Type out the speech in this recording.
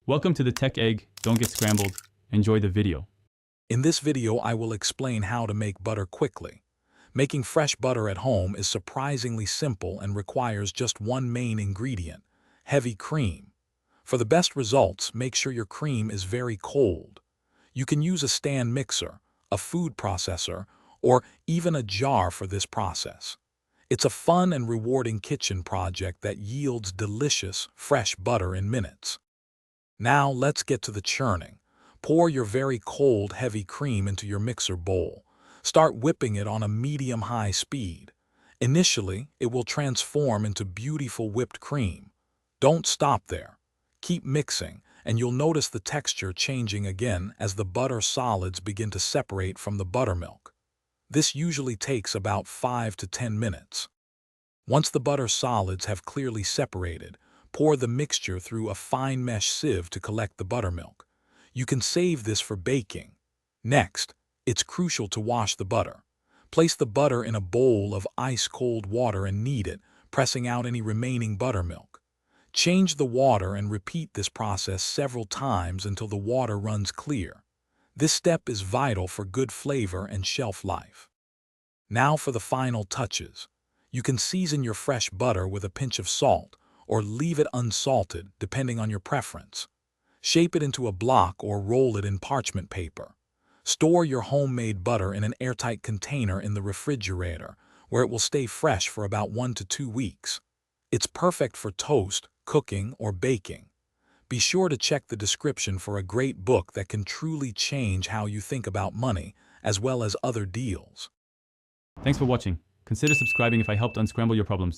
Welcome to the Tech Egg. Don't get scrambled. Enjoy the video. In this video, I will explain how to make butter quickly. Making fresh butter at home is surprisingly simple and requires just one main ingredient: heavy cream. For the best results, make sure your cream is very cold. You can use a stand mixer, a food processor, or even a jar for this process. It's a fun and rewarding kitchen project that yields delicious, fresh butter in minutes. Now let's get to the churning. Pour your very cold, heavy cream into your mixer bowl. Start whipping it on a medium-high speed. Initially, it will transform into beautiful whipped cream. Don't stop there. Keep mixing, and you'll notice the texture changing again as the butter solids begin to separate from the buttermilk. This usually takes about 5 to 10 minutes. Once the butter solids have clearly separated, pour the mixture through a fine mesh sieve to collect the buttermilk. You can save this for baking. Next, it's crucial to wash the butter. Place the butter in a bowl of ice-cold water and knead it, pressing out any remaining buttermilk. Change the water and repeat this process several times until the water runs clear. This step is vital for good flavor and shelf life. Now for the final touches. You can season your fresh butter with a pinch of salt, or leave it unsalted, depending on your preference. Shape it into a block or roll it in parchment paper. Store your homemade butter in an airtight container in the refrigerator, where it will stay fresh for about 1 to 2 weeks. It's perfect for toast, cooking, or baking. Be sure to check the description for a great book that can truly change how you think about money, as well as other deals. Thanks for watching. Consider subscribing if I helped unscramble your problems.